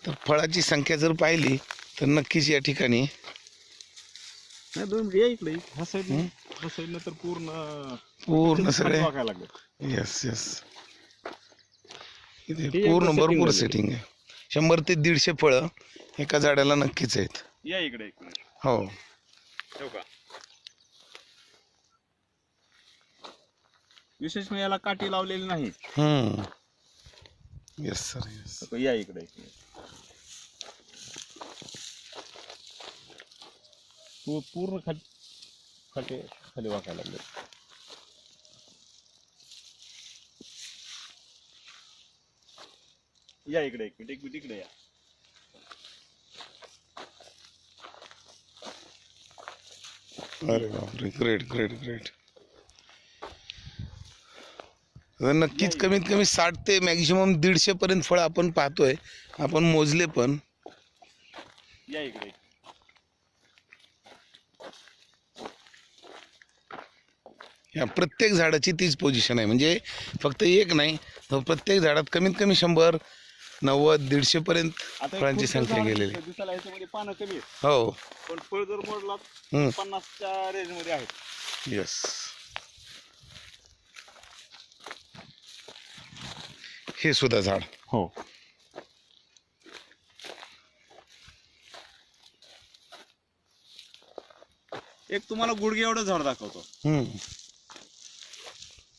तर फळाची संख्या जर पाहिली तर नक्कीच या ठिकाणी नाही दोन या इकडे ह्या साईडनं तर पूर्ण सगळे वाकायला लागले. यस यस इथे हे पूर्ण एकदा भरपूर setting सेटिंग आहे. 100 ते 150 फळं एका झाडाला नक्कीच आहेत. या इकडे एक मिनिट हो ठेव का. विशेष म्हणजे याला काठी लावलेली नाही. Yes sir yes. या इकडे एक मिनिट. पूर्ण खाली वाकायला लागले. या इकडे एक मिनिट इकडे या. अरे बापरे ग्रेट ग्रेट ग्रेट. नक्कीच कमीत कमी 60 ते मॅक्झिमम 150 पर्यंत फळ आपण पाहतोय. आपण मोजले पण. या इकडे. या प्रत्येक झाडाची तीच पोझिशन आहे, म्हणजे फक्त एक नाही तर प्रत्येक झाडात कमीत कमी 100, 90, 150 पर्यंत फळांची संख्या गेलेली. दिसायला ह्याच्यामध्ये पानं कमी आहेत. हो पण फळ जर मोडला 50च्या रेंज मध्ये आहेत. यस. हे सुद्धा झाड हो. एक तुम्हाला गुडघे एवढं झाड दाखवतो.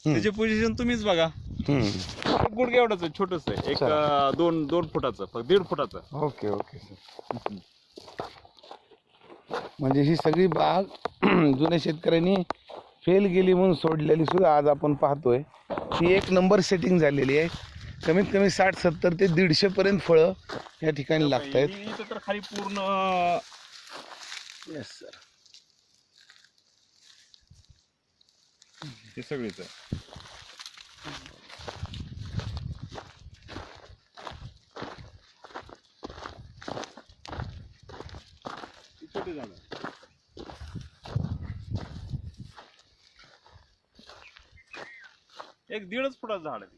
त्याची पोझिशन तुम्हीच बघा. गुडघे एवढंच आहे, छोटस आहे. एक 2 फुटाचं, फक्त 1.5 फुटाचं. Okay okay sir. म्हणजे ही सगळी बाग जुन्या शेतकऱ्यांनी फेल गेली म्हणून सोडलेली सुद्धा आज आपण पाहतोय. ही एक नंबर सेटिंग झालेली आहे. कमीत कमी 60, 70 ते 150 पर्यंत फळं या ठिकाणी लागत आहेत. इथं तर खाली पूर्ण येस सर. हे सगळीच आहे. छोटे झाड एक 1.5 फुटाचं झाड आहे.